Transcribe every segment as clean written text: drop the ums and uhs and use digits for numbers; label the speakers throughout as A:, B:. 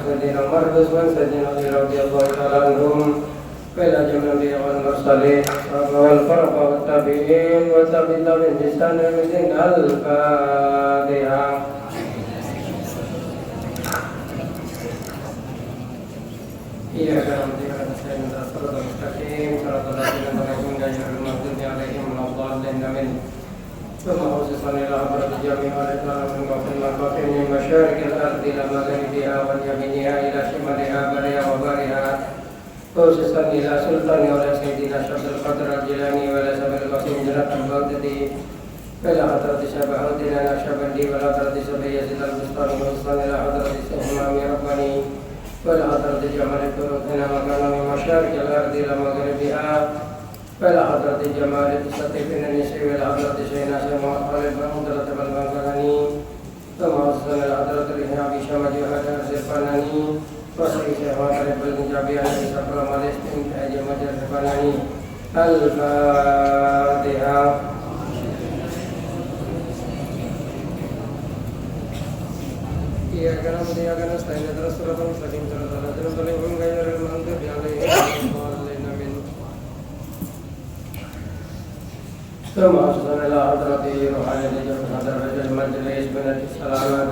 A: سيدنا مرقس وسيدنا علي رضي الله تعالى عنهم وإلى جميع الأنبياء والمرسلين والفرق والتابعين وتابعين بإحسان إلى يوم الدين. الفاتحة. إياك نعبد وإياك نستعين اهدنا الصراط المستقيم صراط الذين أنعمت عليهم غير المغضوب عليهم ولا الضالين آمين. ثم خصصا إلى حضرة الجميع والإكرام من وفي المقاطع من مشارق الأرض إلى مغربها واليمينها إلى شمالها برها وبرها خصوصا إلى سلطان ولا سيدنا شمس القدر الجيلاني ولا سبيل القاسم جنة البغدادي وإلى حضرة شبهودنا نقشبندي ولا حضرة سبي يزيد البستاني خصوصا إلى حضرة الإمام رباني وإلى حضرة جمال الدروتنا مكان من مشارق الأرض إلى مغربها وإلى حضرة جمال السطيف النسي وإلى حضرة شيخنا شيخ محمد خالد بن مدرة البنغاني ثم وصلنا إلى حضرة الإحياء بشام جوهر الزرفاناني وصحيح شيخ محمد بن جابر عليه السلام عليه استنتاج مجر الزرفاناني. الفاتحة. إياك نعبد وإياك نستعين اهدنا الصراط المستقيم صراط الذين أنعمت عليهم غير المغضوب عليهم ولا الضالين آمين. ثم أرسلنا إلى حضرة روحانية حضرة المجلس بنت السلامة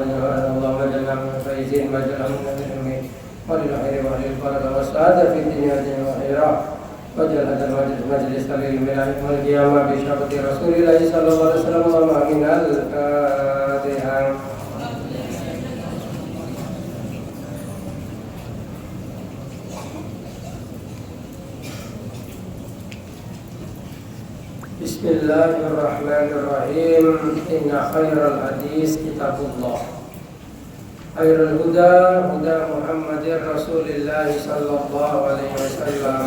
A: اللهم اجعلنا من الفائزين واجعلنا من المؤمنين وللخير وللبركة والسعادة في الدنيا والآخرة واجعل هذا المجلس مجلس للعلم يوم القيامة بشفاعة رسول الله صلى الله عليه وسلم. اللهم آمين. الفاتحة. بسم الله الرحمن الرحيم. إن خير الحديث كتاب الله خير الهدى هدى محمد رسول الله صلى الله عليه وسلم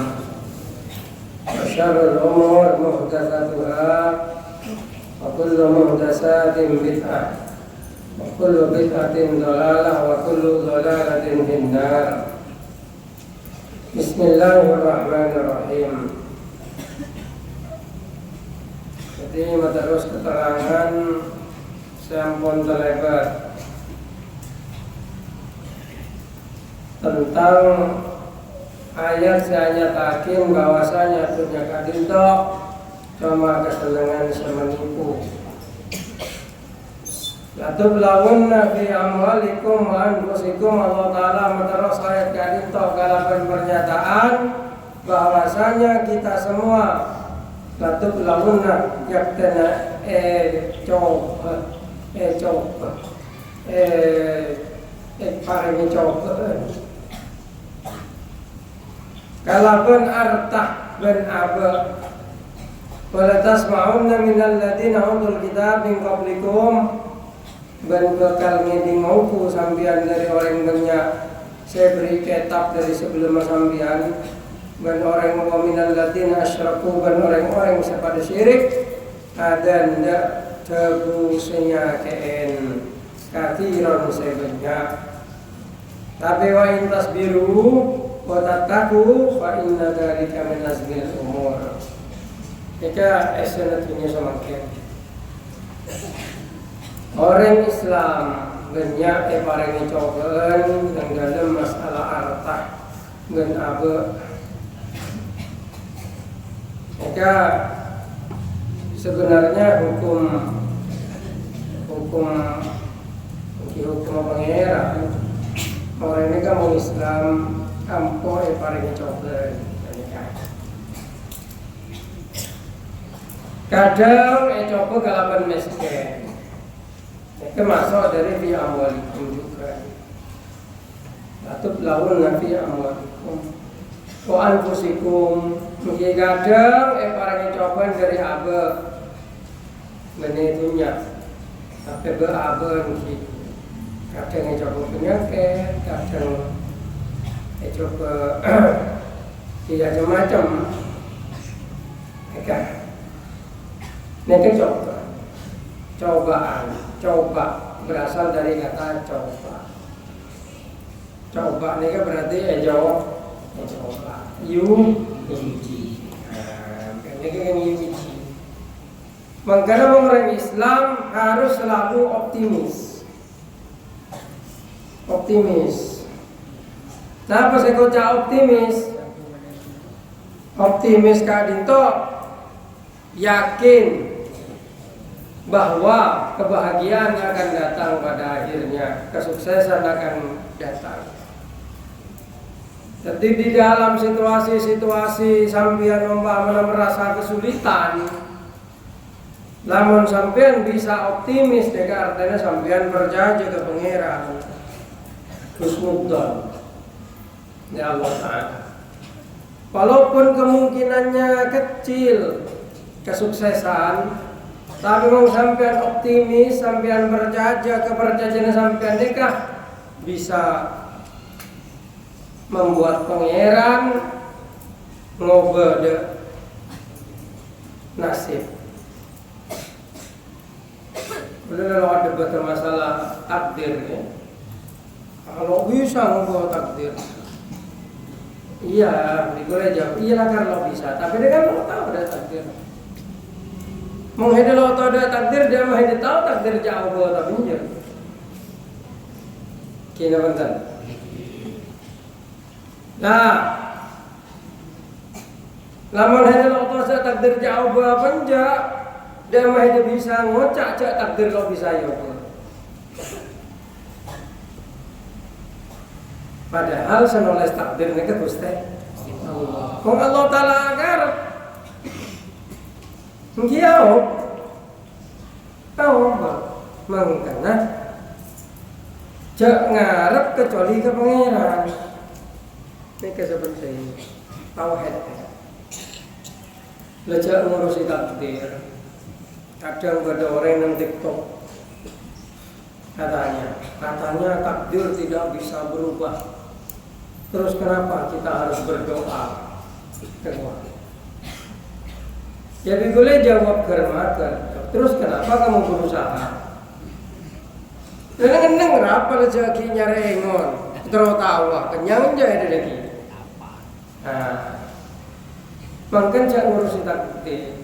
A: وشر الأمور محدثاتها وكل محدثات بدعة وكل بدعة ضلالة وكل ضلالة في النار. بسم الله الرحمن الرحيم. Jadi terus keterangan sampun terlebar tentang ayat saya takin bahwasanya dunia kadinto cuma kesenangan semenipu. Latub lawunna fi amwalikum wa anfusikum. Allah Ta'ala menerus ayat kadinto kalapan pernyataan bahwasanya kita semua Latub lawunna yaktena paring coba kalapan artah ben aba wala tasma'unna minal ladina utul kitab min qablikum ben bakal ngedingauku sambian dari orang banyak saya beri kitab dari sebelum sambian dan orang mu'minal ladina asyraku dan orang-orang yang pada syirik ada ndak tegusnya keen kathiran sebanyak tapi wa in tasbiru wa tattaqu fa inna dzalika min azmil umur. Jika esennya semakin orang Islam banyak paring cobaan dalam masalah harta dan abe. Maka sebenarnya hukum pangeran orang ini kan mau Islam ampo paling coba kadang coba kalapan miskin itu masuk dari fi amwalikum juga atau lawan fi amwalikum wa anfusikum. Mungkin kadang para coba dari abe menetunya tapi berabe mungkin kadang coba penyakit kadang coba tidak macam mereka coba berasal dari kata coba ini kan berarti jawab coba uji. Ini kan uji. Makanya orang Islam harus selalu optimis. Napa saya kocak optimis? Optimis kadito yakin bahwa kebahagiaan akan datang pada akhirnya, kesuksesan akan datang. Jadi di dalam situasi-situasi sampean umpamanya merasa kesulitan, namun sampean bisa optimis, deka artinya sampean percaya ke Pangeran husnudzon ya Allah Ta'ala. Walaupun kemungkinannya kecil kesuksesan, tapi kalau sampean optimis, sampean berjaja, kepercayaan sampean deka bisa membuat Pangeran ngobede nasib. Kalau ada betul masalah takdir ya. Kalau bisa ngubah takdir, iya, boleh jawab. Iya kalau bisa, tapi dia kan mau tahu ada takdir. Mau lo tahu ada takdir, dia mau tahu takdir jauh buat tapi dia. Kena bentar. Nah, lamun lo tahu ada takdir jauh buat penja, dia mau bisa ngocak cak takdir lo bisa ya. Padahal senoles takdir ini ke Gusti Allah. Allah Ta'ala agar ngiau tahu mengkena cak ngarep kecuali ke Pangeran. Ini seperti tauhid. Lejak ngurusi takdir. Kadang ada orang yang TikTok katanya takdir tidak bisa berubah. Terus kenapa kita harus berdoa? Jadi boleh jawab germakan. Terus kenapa kamu berusaha? Neng berapa rezeki nyari engon? Terus tawa kenyang aja ada lagi. Nah, makan jangan ngurusin takdir.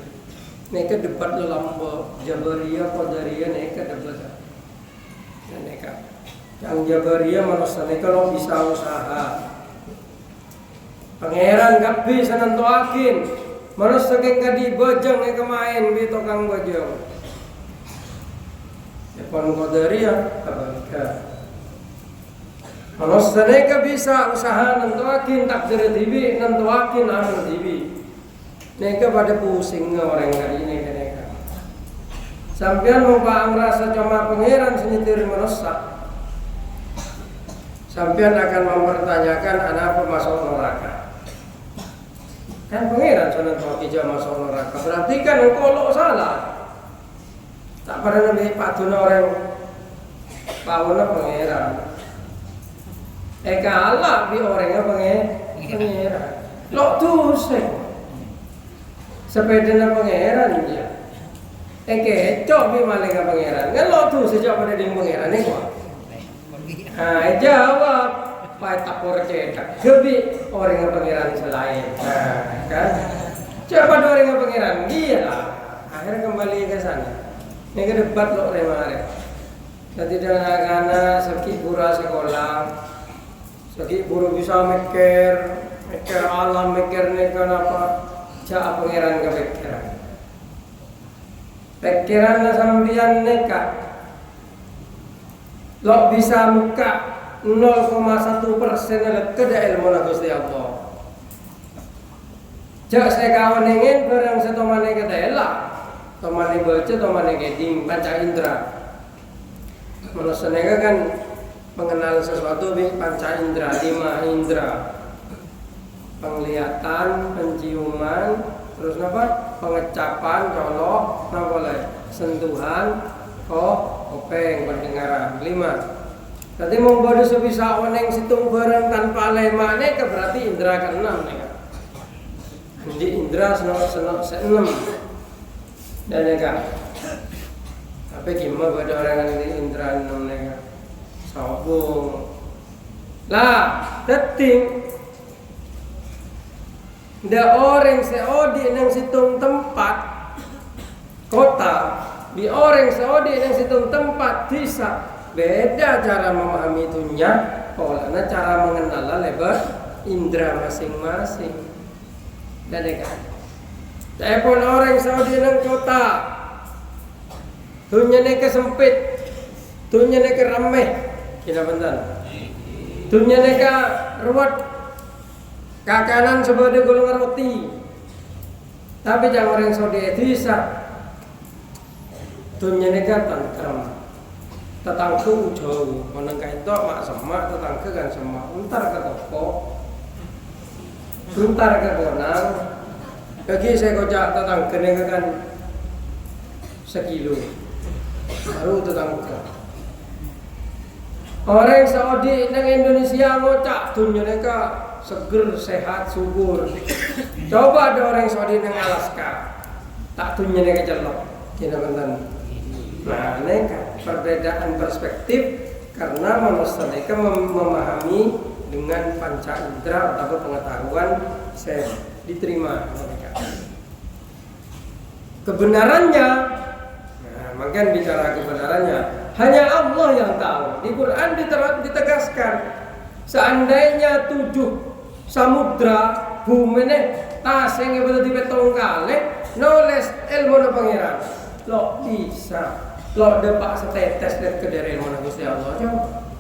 A: Neka debat lambo Jabariyah Qadariyah neka debat. Neka yang Jabariyah manusia neka lo bisa usaha. Pangeran gak bisa nentuakin. Manusia keng di bojong neka main di tukang bojong. Depan Qadariyah abangka. Manusia neka bisa usaha nentuakin takdir tibi, nentuakin amal tibi. Neka pada pusing orang kali ini neka. Sampean mau rasa cuma Pangeran senyitir manusia. Sampean akan mempertanyakan anak apa masuk neraka. Kan Pangeran sana kalau kijam masuk neraka. Berarti kan engkau lo salah. Tak pernah nabi patuna orang pauna Pangeran. Kalah bi orangnya Pangeran. Lo tuh sepeda Pangeran dia. Kecok bi malingnya Pangeran. Kan lo tuh sejak pada di Pangeran ni kok. Jawab Pak tak percaya. Kebi orang yang Pangeran selain. Kan? Coba orang yang Pangeran dia lah. Akhirnya kembali ke sana. Ini ke debat lo remare. Jadi dengan anak sakit pura sekolah, sakit pura bisa mikir alam mikir ni kenapa? Cak Pangeran kepikiran. Pikiran sambian neka. Lo bisa muka 0,1% ke ilmu Gusti Allah. Cak saya kawan ingin barang setomane kedela, tomane baca, tomane geding, panca indera. Manusia kan mengenal sesuatu bi panca indera, 5 indera. Penglihatan, penciuman, terus apa? Pengecapan, colok, apa lagi? Sentuhan, kopeng, pendengaran. 5. Tadi mau bodoh sebisa oneng situng bareng tanpa lemane ke berarti indera ke-6 nih kan. Di indera senok 6. Dan ya kan. Tapi gimana pada orang yang di indera 6 nih kan. Sobong. Lah, teting. Da orang seodi nang situng tempat kota, di orang seodi nang situng tempat bisa beda cara memahami itunya polanya cara mengenal lebar indra masing-masing. Dan kan. Telepon orang Saudi nang kota. Dunia ni sempit. Dunia ni ramai. Kira benar. Dunia ni ruwet. Kakanan sebagai golongan roti. Tapi jangan orang Saudi itu bisa. Dunia ni tantram. Tetangku jauh, menengah itu mak semak, tetangga kan semak. Bentar ke toko, bentar ke bonang. Lagi saya kocak tetangga ni kan sekilo, baru tetangga. Orang Saudi nang Indonesia ngocak dunia ni seger, sehat, subur. Coba ada orang Saudi nang Alaska, tak dunia ni jelek, kena bentar. Nah, ini perbedaan perspektif karena manusia mereka memahami dengan panca indera atau pengetahuan saya diterima mereka. Kebenarannya, nah, makin bicara kebenarannya, hanya Allah yang tahu. Di Quran ditegaskan, seandainya 7 samudra bumi ini taseng yang betul dipetong kali, noles ilmu na pangeran, lo bisa. Lo depak setetes lihat ke dari ilmu Gusti Allah coba.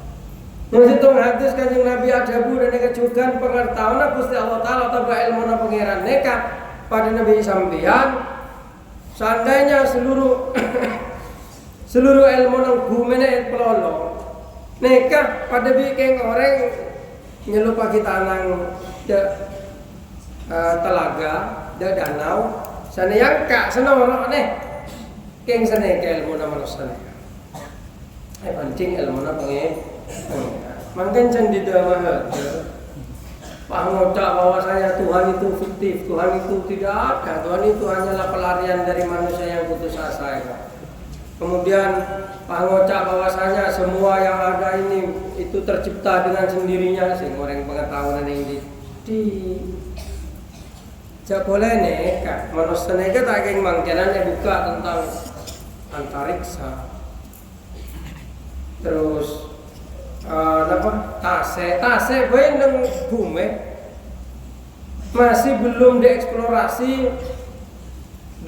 A: Menghitung hadis kanjeng Nabi adabu dan kejugan pengetahuan Gusti Allah Taala atau ilmu na pangeran neka pada Nabi sampeyan. Seandainya seluruh ilmu nang bumi ini pelolo neka pada bikin orang nyelupa kita nang telaga, danau, sana yang kak senorok nih. Keng sana ke ilmu nama manusia. Penting ilmu nama pengen. Makan candi dama paham bahwasanya Tuhan itu fiktif, Tuhan itu tidak ada, Tuhan itu hanyalah pelarian dari manusia yang putus asa. Kemudian paham bahwasanya semua yang ada ini itu tercipta dengan sendirinya, sehingga orang pengetahuan ini di jak boleh neka manusia neka tak ingin mangkenan buka tentang antariksa, terus tase beneng bumi masih belum dieksplorasi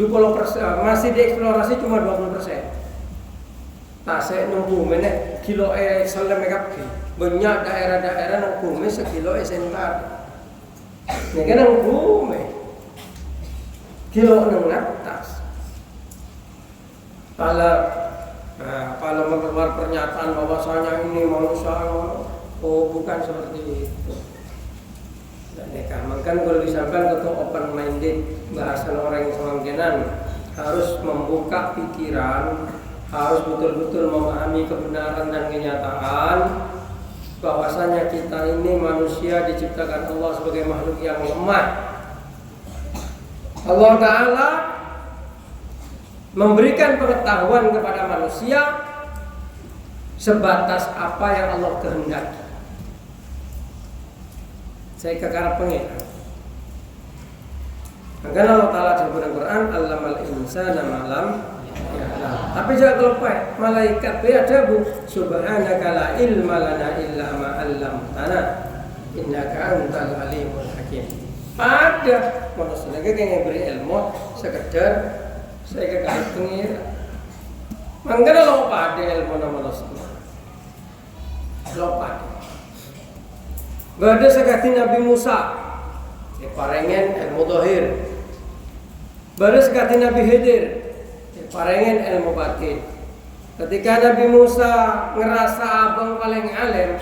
A: 20%, masih dieksplorasi cuma 20%. Tase nang bumi nek kilo selem kabeh. Banyak daerah-daerah nang bumi sekilo sentar. Nek nang bumi kilo nang atas. Kalau mengeluarkan pernyataan bahwasanya ini manusia, oh bukan seperti itu. Dan kan kalau disampaikan ketua open minded, bahasan orang yang semangkinan harus membuka pikiran, harus betul-betul memahami kebenaran dan kenyataan bahwasanya kita ini manusia diciptakan Allah sebagai makhluk yang lemah. Allah Ta'ala memberikan pengetahuan kepada manusia sebatas apa yang Allah kehendaki. Saya kekarap pengen. Maka Allah Ta'ala sebut dalam Quran, Allamal insana ma'lam ya'lam. Tapi jangan lupa, malaikat biadabu subhanaka la ilma lana illa ma'allamtana innaka antal alimul hakim. Ada manusia yang beri ilmu sekedar saya kekait pengira. Mangkana lo pada ilmu nama Rasulullah. Lo pada. Bada sekati Nabi Musa. Parengen ilmu dohir. Bada sekati Nabi Khidir. Parengen ilmu batin. Ketika Nabi Musa ngerasa abang paling alim,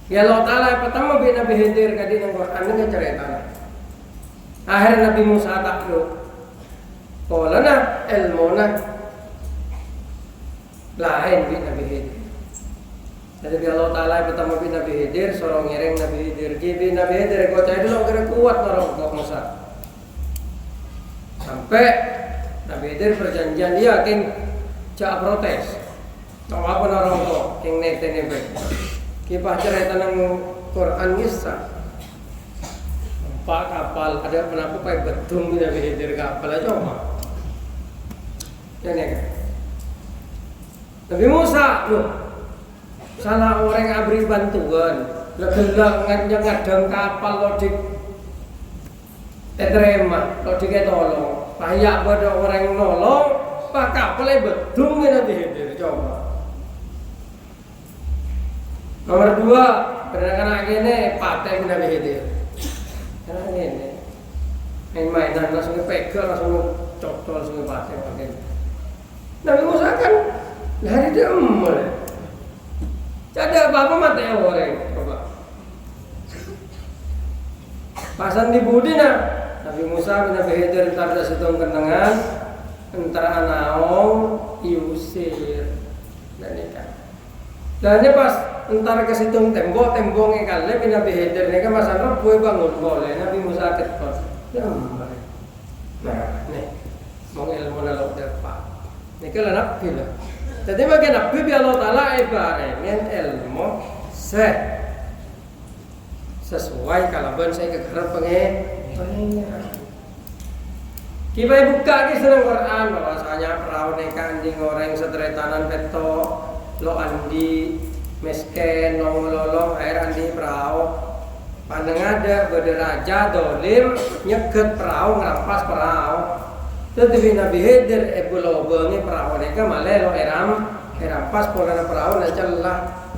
A: ya Allah Ta'ala pertama bi Nabi Khidir kadi nang Quran ini ceritanya. Akhir Nabi Musa takluk. Kolana ilmuna lain bi Nabi Khidir. Jadi Allah Ta'ala pertama bi Nabi Khidir, sorong ngereng Nabi Khidir. Gibi Nabi Khidir kok cai dulu kira kuat orang kok Musa. Sampai Nabi Khidir perjanjian dia yakin cak protes. Tahu apa orang kok yang nete-nete. Kipah cerita nang Quran kisah. Pak kapal ada kenapa pakai betung Nabi Khidir kapal aja mah. Ya nih. Nabi Musa loh salah orang abri bantuan, legelak ngadeng kapal lo di terima, lo di tolong, payak pada orang nolong, pak kapalnya bedung nanti hadir coba. Nomor 2, kadang-kadang ini paten nanti hadir, karena ini main-mainan langsung pegang langsung cocol langsung paten pakai. Nabi Musa kan hari dia mulai. Jadi apa-apa mati orang coba. Pasan di Budina, Nabi Musa bin Nabi Khidir entar ada situng kenangan, entar anaong iusir dan ikan. Dan ini pas entar ke situng tembongnya kali bin Nabi Khidir ini kan masa rebu bangun boleh Nabi Musa ketpos. Ya mulai. Nah, nih mau ilmu nalok depan. Ini kalau nabi lah. Jadi bagi nabi Allah Taala ibaratnya ilmu sesuai kalau ben saya kegarap pengen. Kita buka di dalam Quran bahwasanya perahu nikah anjing orang seteretanan peto lo andi miskin nongololong air andi perahu. Pandang ada berderaja dolim nyeget perahu ngerampas perahu. Tetapi Nabi Khidir ebulo bengi perahu mereka malah lo erampas polana perahu na celah.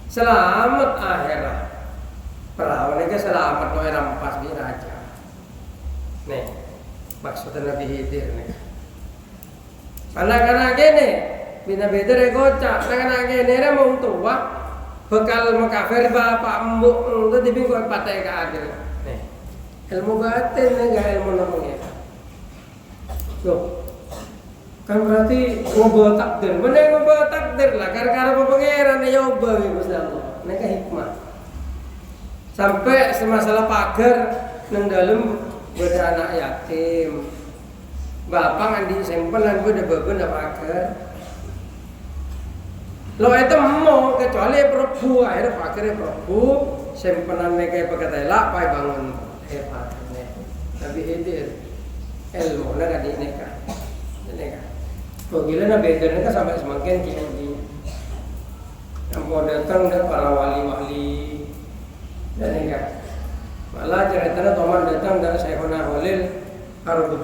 A: Selamat akhirat. Perahu mereka selamat lo erampas di raja. Nih maksudnya Nabi Khidir nih. Anak-anak gini, Nabi Khidir kocak. Anak-anak gini dia mau tua. Bekal mengkafir bapak mbok itu dibingkoi patai ke adil. Nih, ilmu batin enggak ilmu namanya. Loh, kan berarti ngobrol takdir. Bener ngobrol takdir lah. Karena pengeran ya ubah Gusti Allah. Nek hikmah. Sampai semasalah pagar nang dalem beda anak yatim. Bapak ngandi simpenan beda beben pagar. Lo itu mau kecuali perbu akhirnya pakai perbu simpenan mereka pakai telak pai bangun hebat nih Nabi Khidir ilmu nak di nikah gila Nabi Khidir nikah sampai semakin tinggi mau datang dan para wali dan nikah malah ceritanya teman datang dari Syekhona Holil Arab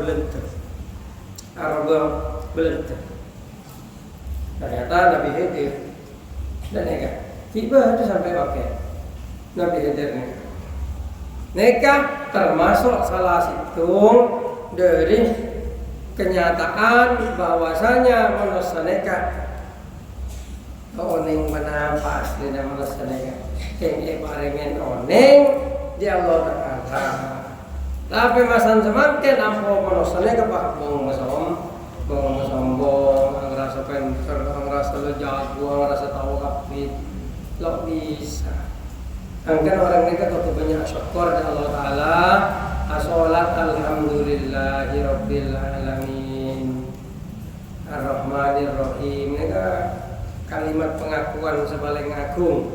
A: belenter ternyata Nabi Khidir dan nikah tiba itu sampai pakai Nabi Khidir nikah termasuk salah satu dari kenyataan bahwasanya manusia nikah oneng menapas di dalam manusia nikah yang paringin oneng di Allah Ta'ala tapi masan semakin ampuh manusia nikah pak bong sombong, ngerasa pinter, ngerasa lo jago, ngerasa tahu kapit, lo bisa. Angkat orang mereka tuh banyak syukur dari Allah Taala, asolat alhamdulillahi rabbil alamin, ar-rahmanir rahim. Mereka kalimat pengakuan sepaling agung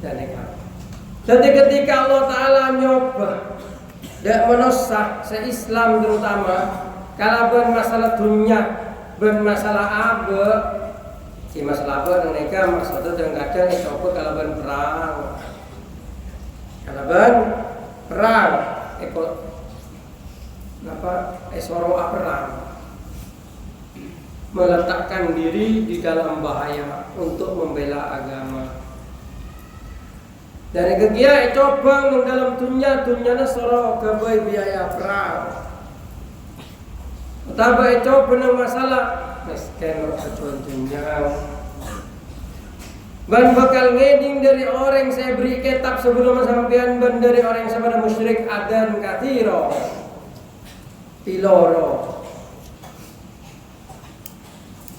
A: dan nikah. Jadi ketika Allah Taala nyoba dan menusah se-Islam terutama. Kalau bermasalah dunia, bermasalah apa? Si masalah apa mereka maksudnya dengan kadang itu kalau berperang, kalau berperang, esoro perang, meletakkan diri di dalam bahaya untuk membela agama. Dari kegia coba dalam dunia soro kebai biaya perang. Tapi itu benar masalah miskin kecualinya. Ban bakal ngeding dari orang saya beri kitab sebelum sampean ban dari orang sepada musyrik adan katiro piloro.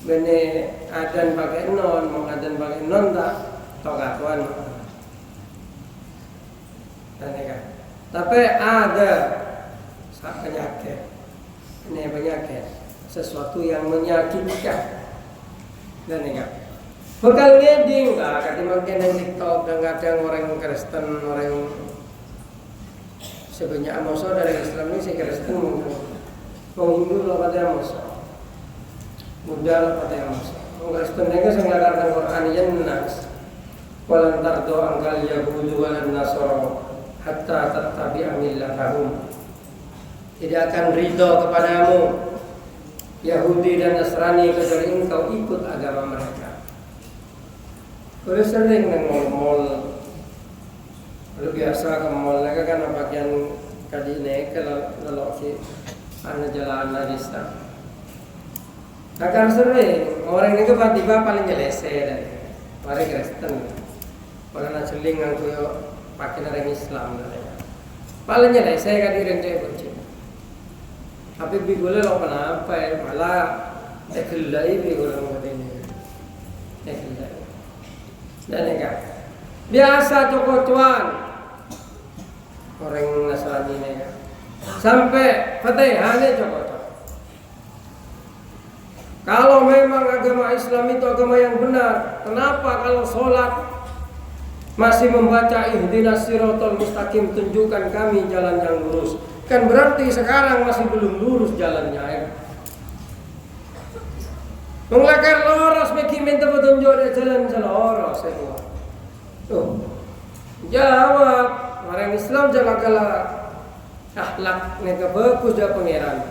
A: Bene adan pakai non, mau adan pakai non tak tokatuan. Tapi ada penyakit. Ini penyakit, sesuatu yang menyakitkan dan enggak. Bakal ngeding lah, kata makin yang TikTok dan kadang orang Kristen, orang sebanyak musuh dari Islam ini si Kristen mungkin, mau Hindu lah pada musuh, Buddha lah pada musuh, Kristen nega sing ngajarkan Quran yen nas. Walan tardo angkal yahudu walan nasoro hatta tattabi'a millatahum. Tidak akan ridho kepadamu Yahudi dan Nasrani kecuali engkau ikut agama mereka. Kalau sering nang mall, lu biasa ke mall, mereka kan bagian kadi naik kalau si anu jalan dista. Akan sering orang ini tiba-tiba paling jelese dari orang Kristen, orang naceling ngaku yo pakai orang Islam dari. Paling jelese kan orang cewek. Tapi bigule lo kenapa ya malah tekelai bigule lo ini tekelai dan enggak biasa cokocuan orang Nasrani ini sampai fatihahnya cokocuan. Kalau memang agama Islam itu agama yang benar, kenapa kalau sholat masih membaca ihdinas siratal mustaqim, tunjukkan kami jalan yang lurus? Kan berarti sekarang masih belum lurus jalannya ya. Mengelakar loros meki minta petunjuk dari jalan loros ya. Tuh. Jawab orang Islam jangan kalah akhlak nega bagus dia pangeran.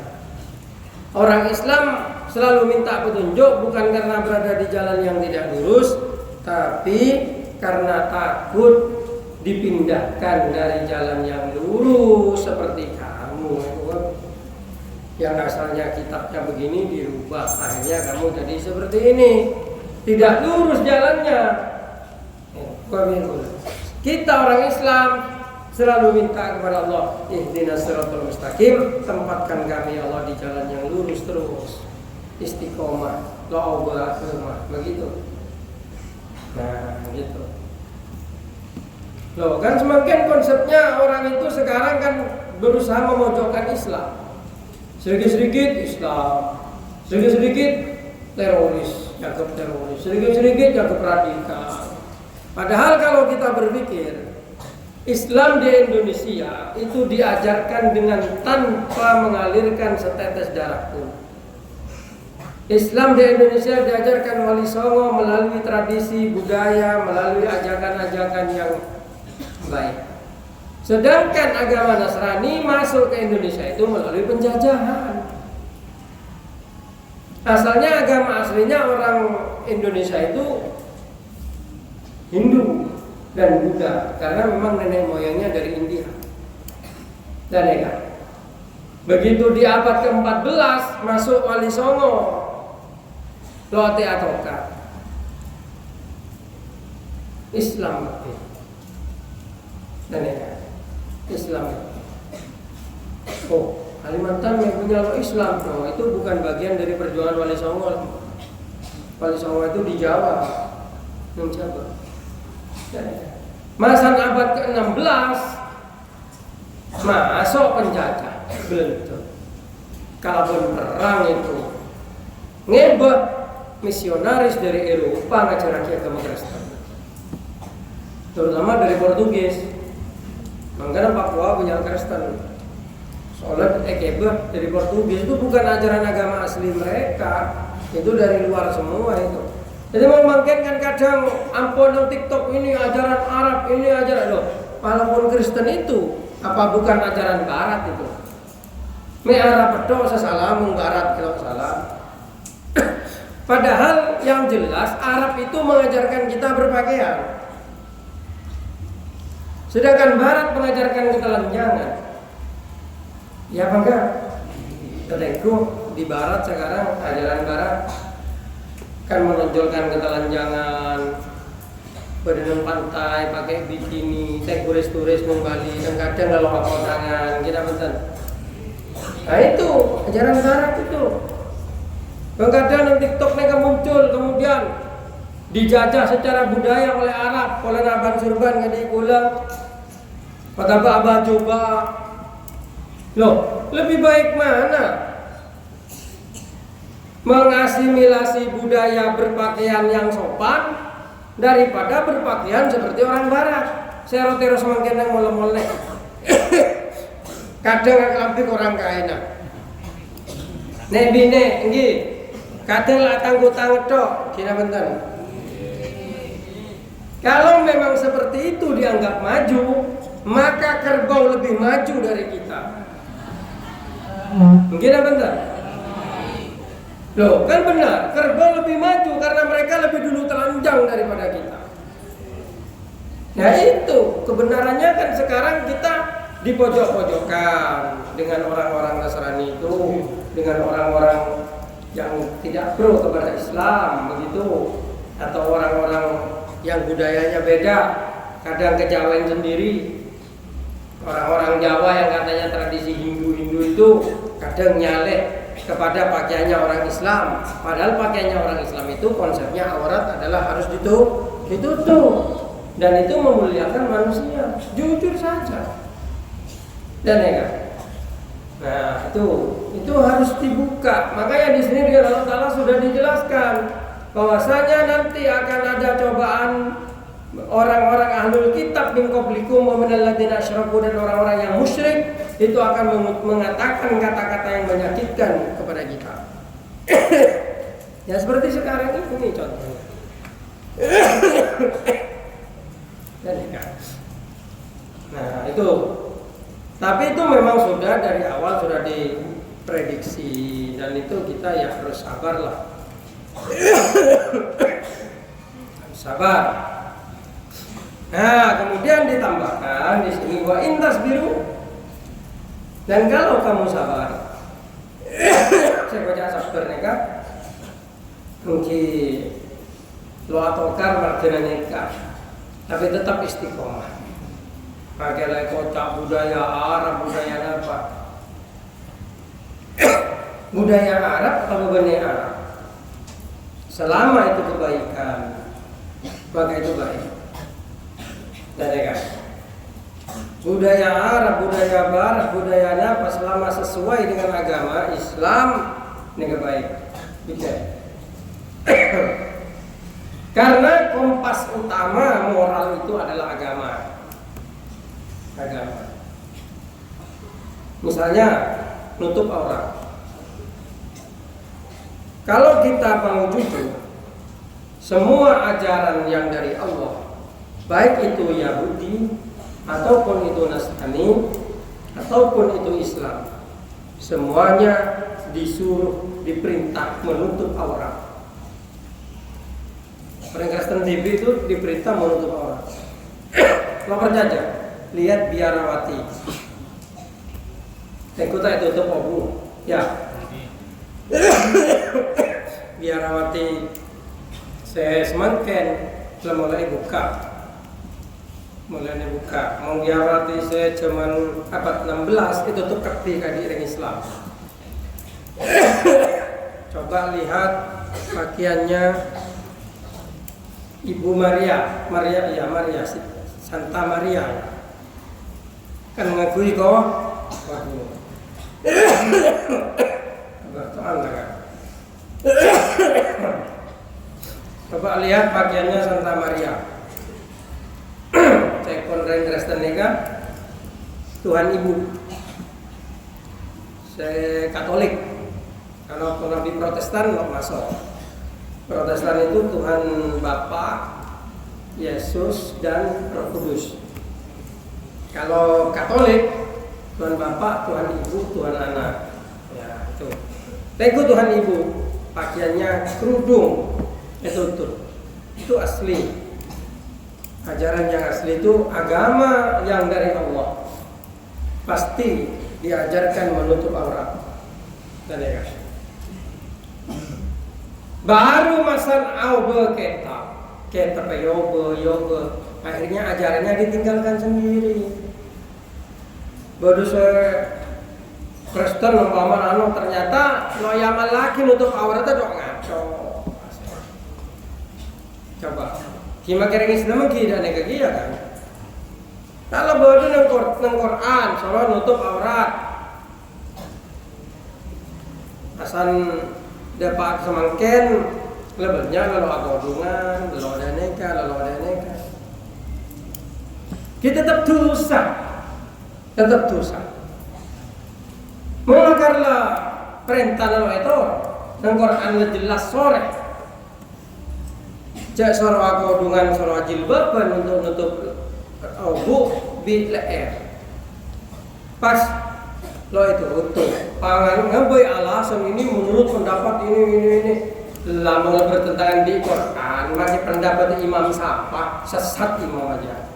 A: Orang Islam selalu minta petunjuk bukan karena berada di jalan yang tidak lurus, tapi karena takut dipindahkan dari jalan yang lurus seperti kamu yang asalnya kitabnya begini dirubah, akhirnya kamu jadi seperti ini, tidak lurus jalannya. Kita orang Islam selalu minta kepada Allah, ihdinas siratal mustaqim, tempatkan kami Allah di jalan yang lurus terus, istiqomah, la begitu. Nah, gitu. Loh, kan semakin konsepnya orang itu sekarang kan berusaha memojokkan Islam. Sedikit-sedikit Islam, sedikit-sedikit teroris, cakap teroris, sedikit-sedikit cakap radikal. Padahal kalau kita berpikir Islam di Indonesia itu diajarkan dengan tanpa mengalirkan setetes darah pun. Islam di Indonesia diajarkan Wali Songo melalui tradisi budaya, melalui ajakan-ajakan yang baik. Sedangkan agama Nasrani masuk ke Indonesia itu melalui penjajahan. Asalnya agama aslinya orang Indonesia itu Hindu dan Buddha karena memang nenek moyangnya dari India. Dan ya, begitu di abad ke-14 masuk Wali Songo, Lote Atoka, Islam. Dan ya, Islam. Oh, Kalimantan yang punya Islam, no, itu bukan bagian dari perjuangan Wali Songo. Wali Songo itu di Jawa, Jawa. Masa abad ke-16 masuk penjajah, betul. Kalau perang itu ngebah misionaris dari Eropa ngajar agama Kristen, terutama dari Portugis. Makanya Papua punya Kristen. Soalnya ekebah dari Portugis itu bukan ajaran agama asli mereka, itu dari luar semua itu. Jadi memangkinkan kadang ampun TikTok ini ajaran Arab, ini ajaran loh. Walaupun Kristen itu apa bukan ajaran Barat itu? Me Arab itu salam, Barat kalau salah. Padahal yang jelas Arab itu mengajarkan kita berpakaian. Sedangkan Barat mengajarkan ketelanjangan. Ya bangga. Terengku di Barat sekarang ajaran Barat kan menonjolkan ketelanjangan, berenang pantai, pakai bikini, turis kembali, dan kadang kalau pakai tangan, kita betul. Nah itu ajaran Barat itu. Kadang yang TikTok mereka muncul kemudian dijajah secara budaya oleh Arab, oleh Naban Surban nggak diulang. Kata Abah coba, loh lebih baik mana? Mengasimilasi budaya berpakaian yang sopan daripada berpakaian seperti orang Barat. Saya terus mungkin yang mole-mole. Kadang lampik orang kaina. Nebine, enggih. Kadang lah tangguh-tangguh tok, kira benten. Kalau memang seperti itu dianggap maju, maka kerbau lebih maju dari kita. Kira benten. Loh, kan benar, kerbau lebih maju karena mereka lebih dulu telanjang daripada kita. Ya itu, kebenarannya kan sekarang kita di pojok-pojokan dengan orang-orang Nasrani itu, dengan orang-orang yang tidak pro kepada Islam begitu, atau orang-orang yang budayanya beda, kadang kejawen sendiri. Orang-orang Jawa yang katanya tradisi Hindu-Hindu itu kadang nyalek kepada pakaiannya orang Islam, padahal pakaiannya orang Islam itu konsepnya aurat adalah harus ditutup dan itu memuliakan manusia, jujur saja. Dan ya, nah itu harus dibuka. Makanya di sini dengan Allah Taala sudah dijelaskan bahwasanya nanti akan ada cobaan orang-orang ahlul kitab min qablikum wa minal ladzina asyraku, dan orang-orang yang musyrik itu akan mengatakan kata-kata yang menyakitkan kepada kita. Ya seperti sekarang ini contohnya. Nah itu, tapi itu memang sudah dari awal sudah diprediksi, dan itu kita ya harus sabarlah. Sabar. Nah, kemudian ditambahkan di sini wa in tasbiru, dan kalau kamu sabar. Saya baca sabar neka. Mungkin lo atokar margana neka, tapi tetap istiqomah. Pakai kocak budaya Arab, budaya apa? Budaya Arab atau budaya Arab? Selama itu kebaikan, maka itu baik. Dan budaya Arab, budaya Barat, budaya apa selama sesuai dengan agama Islam, ini baik. Bisa. Karena kompas utama moral itu adalah agama. Misalnya nutup aurat. Kalau kita mau jujur, semua ajaran yang dari Allah, baik itu Yahudi ataupun itu Nasrani ataupun itu Islam, semuanya disuruh, diperintah menutup aurat. Orang Kristen TV itu diperintah menutup aurat. Lapor saja, lihat biarawati. Tengkuta itu tutup obu, ya. Biarawati saya semakin mulai buka. Mau biarawati saya cuman abad 16 itu tuh ketika di ring Islam. Coba lihat pakaiannya Ibu Maria Santa Maria, kan mengakui kok. Coba lihat pakaiannya Santa Maria. Cek konren Kristen kan Tuhan Ibu. Saya Katolik. Kalau Nabi Protestan nggak masuk. Protestan itu Tuhan Bapa, Yesus dan Roh Kudus. Kalau Katolik Tuhan Bapa, Tuhan Ibu, Tuhan Anak. Ya itu. Tengok Tuhan Ibu, pakaiannya kerudung, itu asli. Ajaran yang asli itu agama yang dari Allah. Pasti diajarkan menutup aurat. Dan ya. Baru masan aube kita yoga, akhirnya ajarannya ditinggalkan sendiri. Baru saya Kristen umpama ternyata noyaman lagi nutup auratnya dok ngaco. Coba, gimana kira Islam tidak negatif kan? Kalau baru nang Quran, soal nutup aurat, asan dapat semangken levelnya kalau agodungan, kalau ada neka. Kita tetap dosa. Melanggarlah perintah Allah itu, nang Quran jelas sore. Jak sore aku dengan sore jilbab untuk nutup aubu bi leher. Pas lo itu utuh. Pangan ngambil alasan ini menurut pendapat ini. Lama bertentangan di Quran, masih pendapat imam siapa? Sesat imam aja.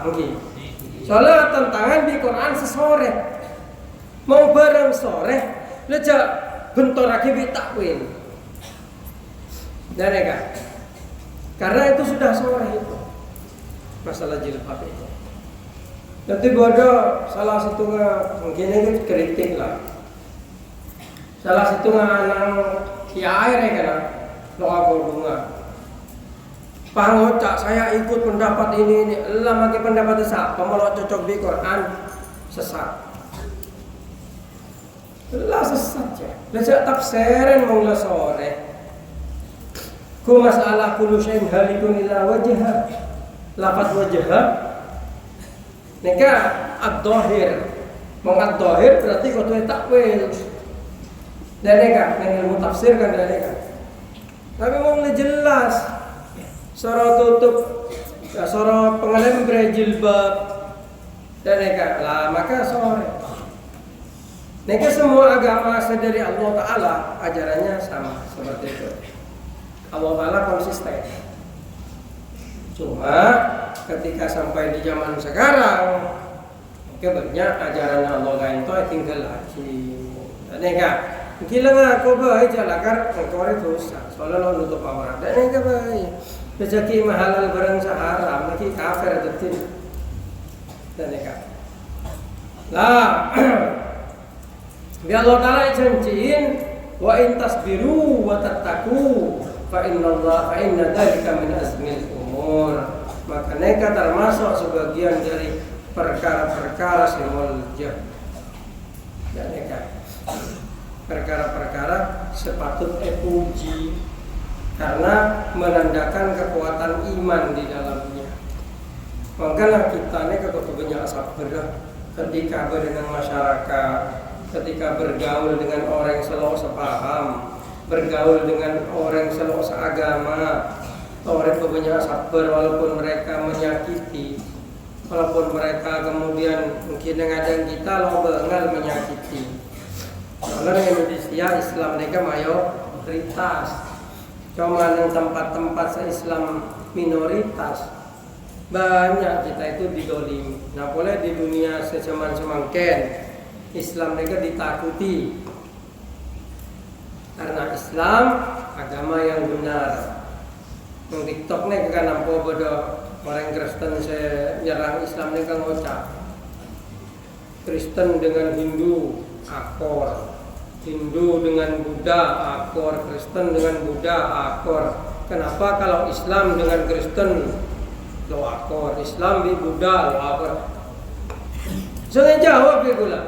A: Mungkin. Soalnya tentangan di Quran sesore. Mau bareng sore, lejak bentor lagi bitakwin. Dan kan? Karena itu sudah sore itu. Masalah jilbab itu. Nanti bodoh salah satu mungkin itu kritik lah. Salah satu anak kiai kan, lo aku bunga. Pangocak saya ikut pendapat ini. Lah makai pendapat sesat. Pemalau cocok di Quran sesat. Lah sesat ya. Lejak tafsiran mula sore. Ku masalah kullu syai'in halikun illa wajha. Lafaz wajha. Nika ad-dhahir. Mau ad-dhahir berarti kudu takwil. Dan nika ilmu tafsir kan dan nika. Tapi mau jelas. Soro tutup, soro pengenalan berjilbab dan nika lah maka sore. Nika semua agama dari Allah Taala ajarannya sama seperti itu. Allah Taala konsisten. Cuma ketika sampai di zaman sekarang, banyak ajaran Allah lain itu tinggal lagi. Dan nika gila aku baik jalakar engkau itu soalnya lo nutup aurat dan nika baik. Rezeki mahalal barang seharam lagi kafir atau tidak dan nikah lah biar Allah Ta'ala janjiin wa in tasbiru wa tattaqu fa inna dzalika min azmil umur maka nikah termasuk sebagian dari perkara-perkara simulja dan nikah perkara-perkara sepatut puji karena menandakan kekuatan iman di dalamnya. Makanya kita ini kebetulan sabar ketika dengan masyarakat, ketika bergaul dengan orang yang selalu sepaham, bergaul dengan orang yang selalu seagama, orang kebanyakan sabar walaupun mereka menyakiti, walaupun mereka kemudian mungkin dengan kita lo bengal menyakiti. Karena di Indonesia Islam mereka mayoritas. Cuma yang tempat-tempat se-Islam minoritas banyak kita itu didolimi. Nah boleh di dunia sejaman-semangken Islam mereka ditakuti karena Islam agama yang benar. Yang TikTok nih kan nampak pada orang Kristen nyerang Islam mereka ngocak. Kristen dengan Hindu akor. Hindu dengan Buddha akor, Kristen dengan Buddha akor. Kenapa kalau Islam dengan Kristen lo akor, Islam di Buddha lo akor? Jangan jawab ya gula.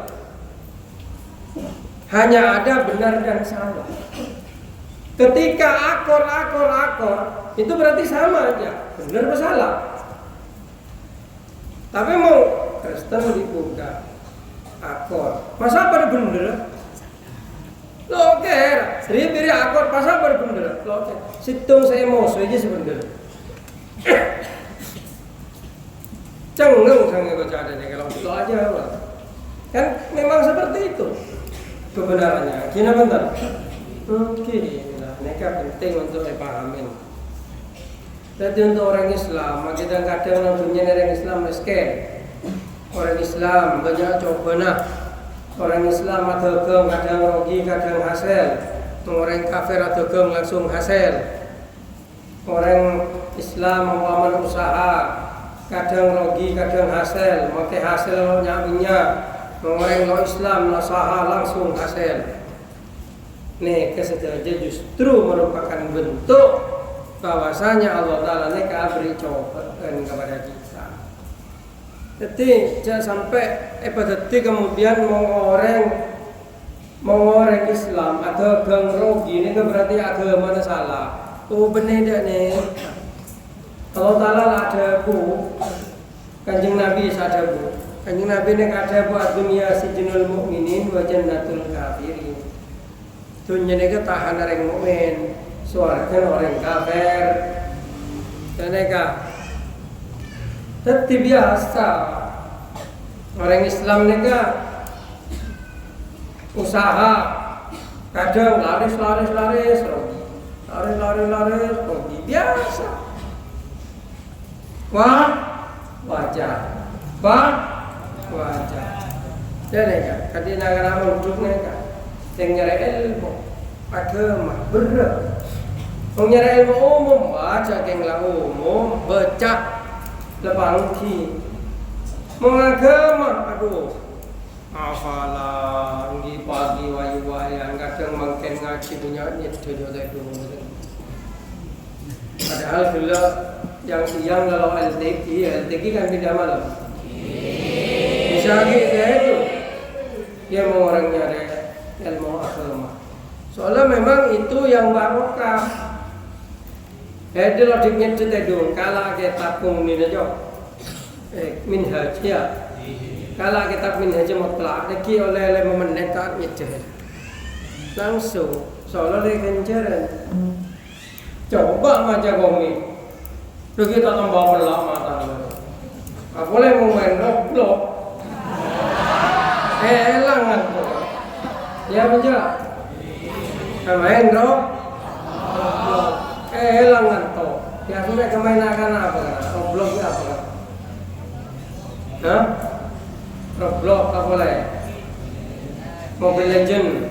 A: Hanya ada benar dan salah. Ketika akor itu berarti sama aja, benar atau salah. Tapi mau Kristen di Buddha akor, masa apa benar? Loker, sering beri akor pasal berbenda. Loker, situng saya emosi aja sebenarnya. Cengung sangat baca ada nih kalau itu aja, kan memang seperti itu kebenarannya. Kina bentar. Oke, nah, mereka penting untuk dipahamin. Jadi untuk orang Islam, kadang-kadang namanya orang Islam miskin. Orang Islam banyak coba nah. Orang Islam adagam kadang rugi kadang hasil. Orang kafir adagam langsung hasil. Orang Islam mau usaha kadang rugi kadang hasil. Makai hasil nyawinya. Orang no Islam usaha langsung hasil. Nih kesejahtera justru merupakan bentuk bahwasanya Allah Ta'ala ini beri cobaan kepada kita. Jadi jangan sampai jadi kemudian mau orang Islam atau gang rogi ini kan berarti agama salah. Oh benar nih. Allah Ta'ala ada bu, Kanjeng Nabi ada bu. Kanjeng Nabi ini ada bu dunia sijnul mukminin wa jannatul kafirin. Dunia ini tahan orang mukmin, surga orang kafir. Mereka tetap biasa. Orang Islam mereka usaha kadang laris rugi biasa. Wajar. Jadi kan, ketika negara mendukung mereka, dengan ilmu agama berat. Nyari ilmu umum baca kenglah umum baca lepas ti mengagama aduh hafalan di pagi wayu-wayan kadang makin ngaji punya itu padahal bila yang siang kalau LTQ kan beda malam bisa gitu itu dia mau orang nyari ilmu agama soalnya memang itu yang barokah. Ada lo diknya cerita dong, kalau kita pun ni aja, minhaj ya, kalau kita minhaj mutlak, lagi oleh memendekat itu, langsung, soalnya dia kencaran, coba macam kami, tu kita tambah melama tangan, apa boleh main blok, elangan tu, ya betul, main blok. Elangan to. Ya sudah kemainan apa kan? Roblox apa kan? Hah? Roblox apa boleh? Mobile Legend.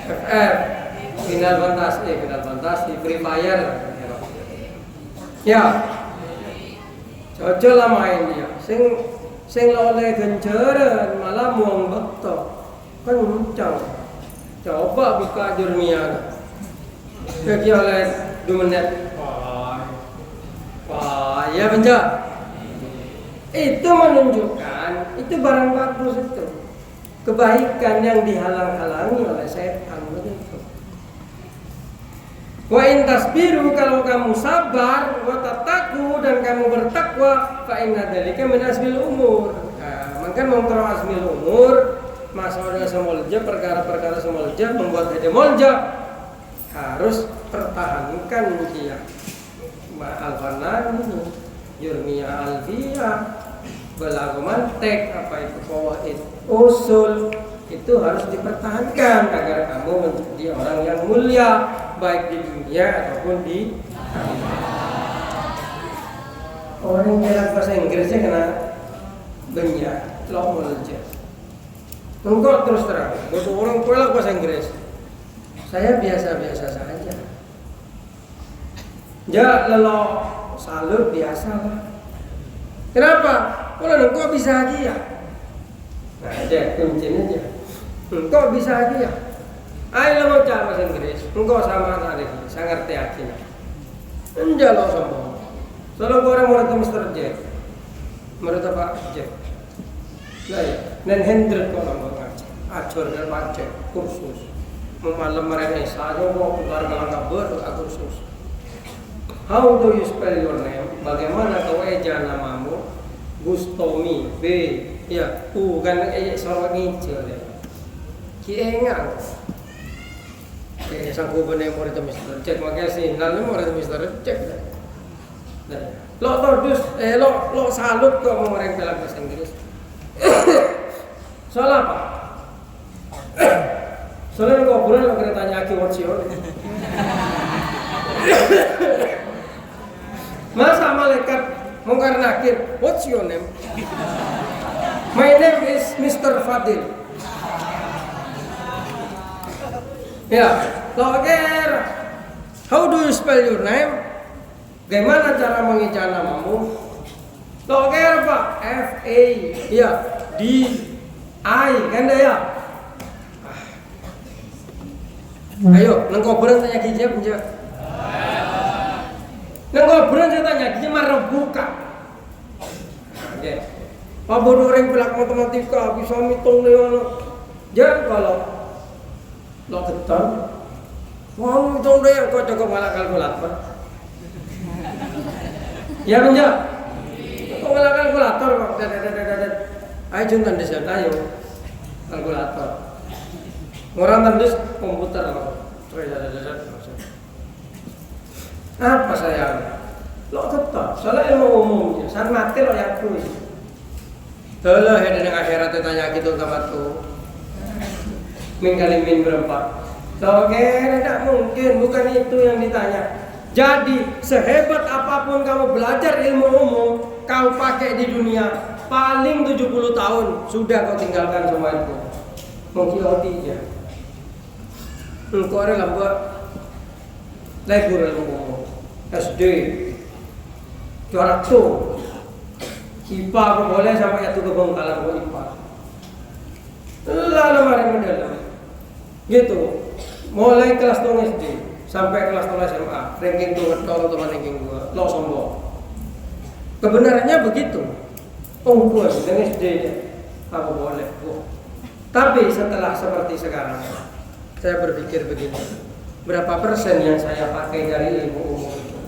A: FF. Final Fantasy, Free Fire. Ya. Cocok lah main dia. Sing oleh genceran malah muang betul. Kan muncang. Coba buka jurnia. Kaki oleh 2 menit. Wah, ya bencak. Itu menunjukkan itu barang bagus itu. Kebaikan yang dihalang-halangi oleh setan begitu. Wa in tasbiru kalau kamu sabar, wa tattaqu dan kamu bertakwa, fa inna dzalika min asmil umur. Nah, maka mengkaro asmil umur, masalah semolja perkara-perkara semolja membuat ada molja. Harus pertahankan dia Al-Fanan Yurmiyah Alfiyah Belagumantek apa itu Qawaid Usul itu harus dipertahankan agar kamu menjadi orang yang mulia baik di dunia ataupun di orang yang jalan bahasa Inggrisnya kena banyak lo mulja enggak terus terang buat orang pelak bahasa Inggris saya biasa-biasa saja. Ya lelo salut biasa lah. Kenapa? Kalau engkau bisa lagi ya. Nah, ada kuncinya aja. Engkau bisa lagi ya. Ayo lo cakap bahasa Inggris. Engkau sama lagi. Saya ngerti akhirnya. Enggak lo sombong. Soalnya orang murid Mr. Jack. Murid Pak Jack. Nah ya. Dan Hendrik kalau mau ngaji. Ajar dan Pak Jack. Kursus. Malam mereka saja mau keluar dengan kursus. How do you spell your name? Bagaimana kau eja namamu? Gustomi B ya U kan sorot ngicil ya. Kiengang. Sang bener mau itu Mister Cek makasih. Lalu mau itu Mister Cek. Lo tordus lo salut kok mau orang bilang bahasa Inggris. Soal apa? Soalnya kau bulan lo kena tanya aki what's your name. Masa malaikat mungkar nakir, what's your name? My name is Mr. Fadil. Ya, loker. How do you spell your name? Bagaimana cara mengeja namamu? Loker Pak, F A, ya, D I, kan ya? Ayo, nengkoberan tanya hijab aja. Nengkoberan saya tanya hijab marah buka. Oke. Pak bodoh orang pelak matematika bisa ngitung nih. Jangan kalau lo keton, mau ngitung deh yang kau jago malah kalkulator. Ya benja. Kau malah kalkulator kok. Ayo juntan di sana ayo kalkulator. Orang tandus komputer apa saya? Lo tetap, soalnya ilmu umumnya, saat mati lo yang kuis. Dulu ada yang akhirat tanya gitu sama tuh, min kali min berempat. Oke, tidak mungkin, bukan itu yang ditanya. Jadi sehebat apapun kamu belajar ilmu umum, kau pakai di dunia, paling 70 tahun sudah kau tinggalkan semua itu. Mungkin aja. Engkau ada lambat, lebur ilmu umum. SD juara tuh IPA aku boleh sampai itu kebongkalan buat IPA lalu mari model gitu mulai kelas 2 SD sampai kelas 2 SMA ranking tuh ngetol teman ranking gua lo sombong kebenarannya begitu gua dengan SD aku boleh tapi setelah seperti sekarang saya berpikir begini berapa persen yang saya pakai dari ilmu umum itu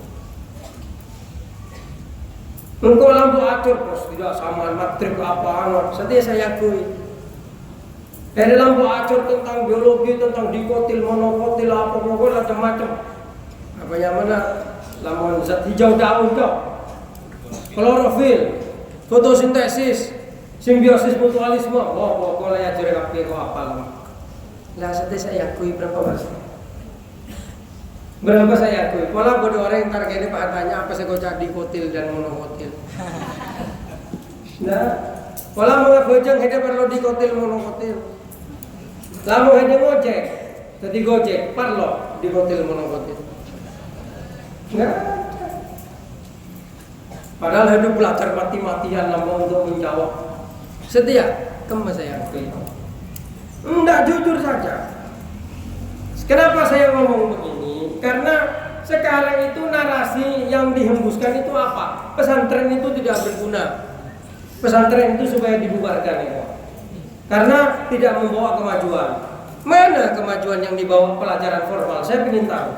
A: engkau lampu atur bos tidak sama matrik apa setia saya akui dari lampu atur tentang biologi tentang dikotil monokotil apa macam-macam apa yang mana lamun zat hijau daun klorofil fotosintesis simbiosis mutualisme boleh ajar kabeh kok apa lah setia saya akui berapa persen berapa saya akui, malah bodoh orang yang targetnya Pak tanya apa saya kocak dikotil dan monokotil. Nah, malah mga bojang hanya perlu dikotil monokotil. Lalu hanya gojek, jadi gojek perlu dikotil monokotil. Nah, padahal hidup belajar mati-matian lama untuk menjawab. Setia, kemana saya akui? Enggak jujur saja. Kenapa saya ngomong begini? Karena sekarang itu narasi yang dihembuskan itu apa? Pesantren itu tidak berguna. Pesantren itu supaya dibubarkan itu. Karena tidak membawa kemajuan. Mana kemajuan yang dibawa pelajaran formal? Saya ingin tahu.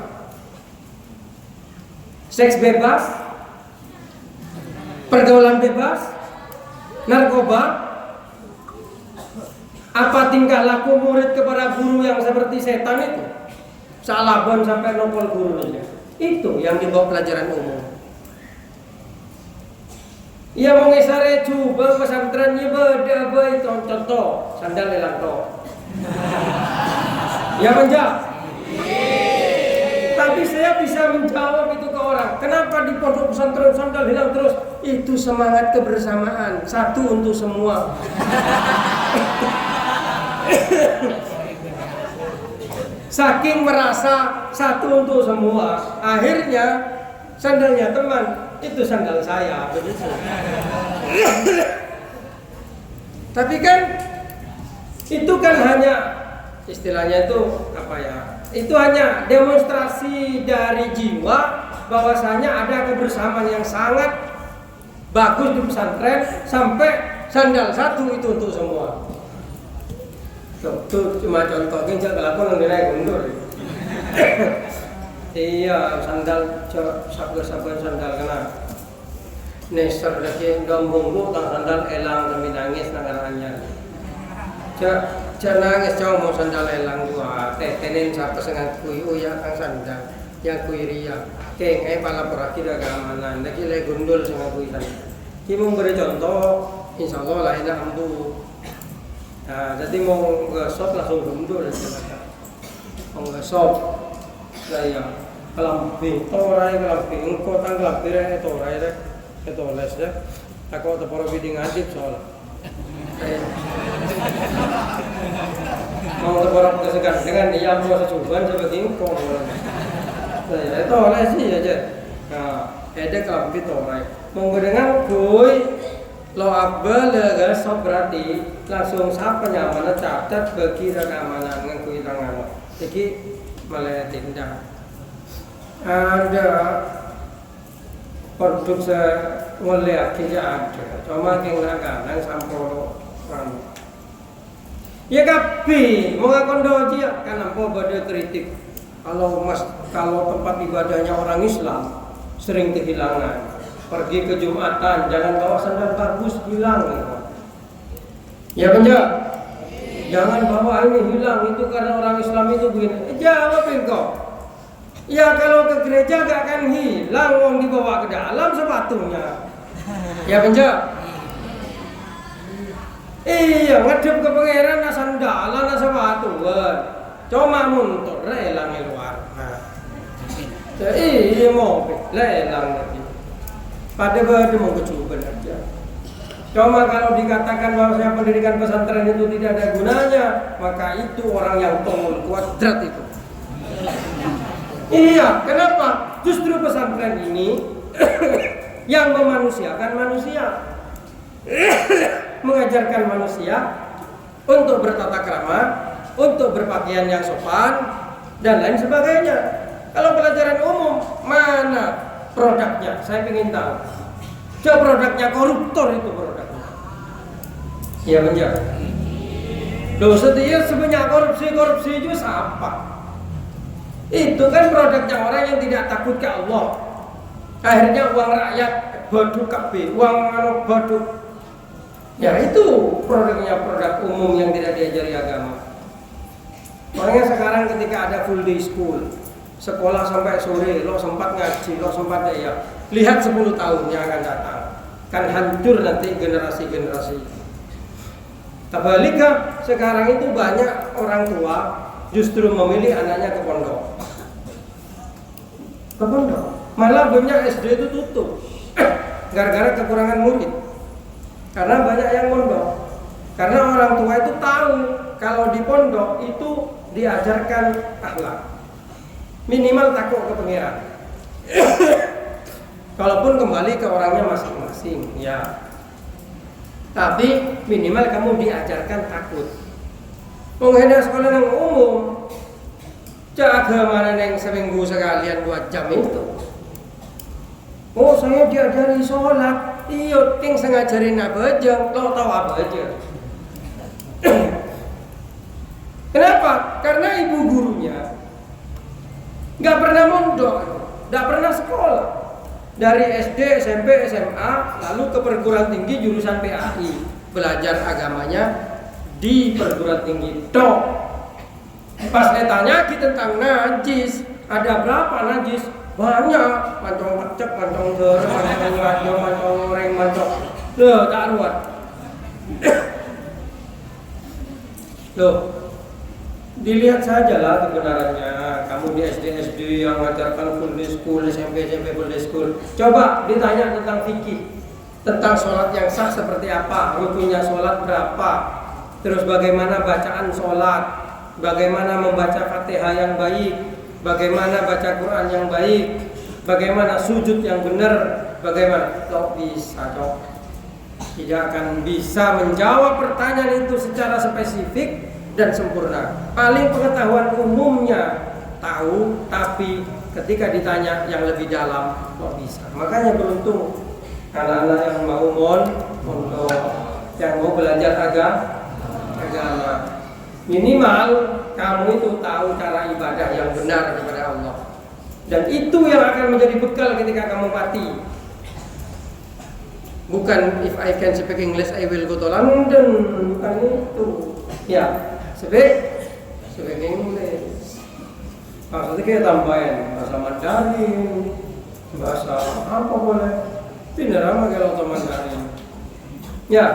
A: Seks bebas, pergaulan bebas, narkoba, apa tingkah laku murid kepada guru yang seperti setan itu? Salaban sampai nopol gurunya. Itu yang dibawa pelajaran umum. Ia mengisare coba pesantrennya beda itu contoh sandal lelanto. Ya menjawab. Tapi saya bisa menjawab itu ke orang. Kenapa di pondok pesantren sandal hilang terus? Itu semangat kebersamaan, satu untuk semua. Saking merasa satu untuk semua, akhirnya sandalnya teman itu sandal saya begitu. Tapi kan itu kan hanya istilahnya itu apa ya? Itu hanya demonstrasi dari jiwa bahwasanya ada kebersamaan yang sangat bagus di pesantren sampai sandal satu itu untuk semua. Itu cuma contoh ginjal kelakon yang nilai mundur. Iya sandal sabar sandal kena neser lagi gambung lu tang sandal elang demi nangis nanganannya. Nangis cowok mau sandal elang gua tetenin siapa sengang kui ya kang sandal yang kui ria keng pala peraki dah keamanan lagi le gundul sengang kui sandal. Kita memberi contoh insyaallah lah ini ambu. Nah, jadi mau nge-shop langsung gundul mau nge-shop saya kelamping torai kelamping engkau tang kelamping torai deh itu les deh aku tak perlu bidding adib soal mau terperap kesegan dengan dia mau secuban seperti engkau saya itu les sih aja nah ada kelamping torai mau dengan kui lo abel lega shop berarti langsung siapa nyaman catat bagi keamanan ngakui tangan jadi malah tindak ada produk mulai akhirnya ada cuma yang naganan sampul ya kapi mau ngakon doji kan apa pada kritik kalau tempat ibadahnya orang Islam sering kehilangan pergi ke Jumatan jangan bawa sandal bagus hilang ya penjak Jangan bahwa ini hilang itu karena orang Islam itu begini. Jawab engkau. Ya kalau ke gereja gak akan hilang, wong dibawa ke dalam sepatunya. Ya penjak. Iya ngedep ke pangeran na sandalan na sepatu. Cuma muntur lelang luar. Iya mau lelang lagi. Pada mau kecuban aja. Cuma kalau dikatakan bahwa pendidikan pesantren itu tidak ada gunanya, maka itu orang yang tongol kuadrat itu. Iya, kenapa? Justru pesantren ini yang memanusiakan manusia, mengajarkan manusia untuk bertata krama, untuk berpakaian yang sopan, dan lain sebagainya. Kalau pelajaran umum, mana produknya? Saya ingin tahu. Coba produknya koruptor itu produknya. Iya benar. Loh setia sebenarnya korupsi juga apa? Itu kan produknya orang yang tidak takut ke Allah. Akhirnya uang rakyat baduk kabeh, uang baduk. Ya itu produknya produk umum yang tidak diajari agama. Makanya sekarang ketika ada full day school, sekolah sampai sore, lo sempat ngaji, lo sempat ya. Lihat 10 tahun yang akan datang, kan hancur nanti generasi-generasi. Tabalika sekarang itu banyak orang tua justru memilih anaknya ke pondok. Malah banyak SD itu tutup gara-gara kekurangan murid. Karena banyak yang pondok. Karena orang tua itu tahu kalau di pondok itu diajarkan akhlak. Minimal takut ke pangeran. Kalaupun kembali ke orangnya masing-masing, ya. Tapi minimal kamu diajarkan takut. Menghina sekolah yang umum, jaga mana yang seminggu sekalian 2 jam itu. Oh saya diajari sholat, iya ting sengajarin apa aja, lo tahu apa aja. Kenapa? Karena ibu gurunya nggak pernah mondok, nggak pernah sekolah. Dari SD, SMP, SMA, lalu ke perguruan tinggi jurusan PAI, belajar agamanya di perguruan tinggi. Dok, pas ditanya tentang najis, ada berapa najis? Banyak, mancong pecek, mancong der, mancong radio, mancong goreng, mancong. Loh, tak ruat. Loh, dilihat sajalah kebenarannya. Kamu di SD yang mengajarkan full day school, SMP full day school. Coba ditanya tentang fikih, tentang sholat yang sah seperti apa, rukunnya sholat berapa, terus bagaimana bacaan sholat, bagaimana membaca Fatihah yang baik, bagaimana baca Quran yang baik, bagaimana sujud yang benar, bagaimana. Kok bisa dok? Tidak akan bisa menjawab pertanyaan itu secara spesifik dan sempurna. Paling pengetahuan umumnya tahu, tapi ketika ditanya yang lebih dalam kok bisa. Makanya beruntung anak-anak yang mau mondok, yang mau belajar agama. Minimal kamu itu tahu cara ibadah yang benar kepada Allah. Dan itu yang akan menjadi bekal ketika kamu mati. Bukan if I can speak English I will go to London, bukan itu. Ya, speak English. Maksudnya kita tambahin bahasa Mandarin, bahasa apa boleh. Tidak lama kalau itu Mandarin. Ya,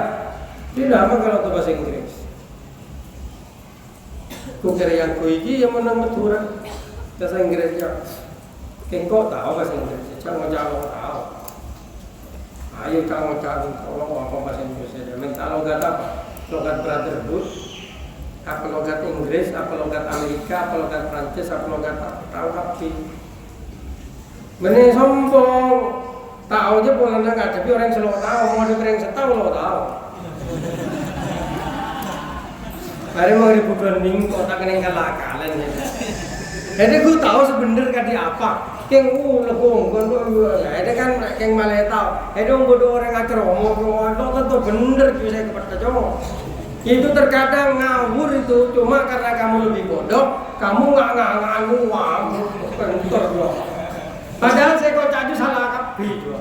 A: tidak lama kalau itu bahasa Inggris. Kukira yang kuigi yang menang beturan bahasa Inggrisnya. Kengkok tahu bahasa Inggris, jangan tahu. Ayo kamu cari kalau apa bahasa Inggrisnya. Minta logat apa? Logat brotherhood, apa logat Inggris, apa logat Amerika, apa logat Prancis, apa logat tahu tapi. Benih sombong. Tahu aja boleh nggak? Tapi orang yang selalu tahu, mau ada orang yang setahu lo tahu. Hari mau ribu branding kota kena kalah kalian ya. Jadi gue tahu sebenarnya kan di apa. Keng legong kan ada kan keng malah tahu. Ada bodoh orang ngajar ngomong lo tentu bener juga saya kepada cowok. Itu terkadang ngawur itu cuma karena kamu lebih bodoh, kamu nggak uang bentor loh. Padahal saya kok jadi salah kapi juga.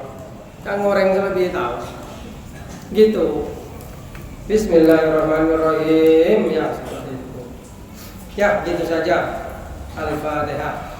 A: Kang orang lebih tahu. Gitu. Bismillahirrahmanirrahim. Ya. Ya, gitu saja. Al-Fatihah.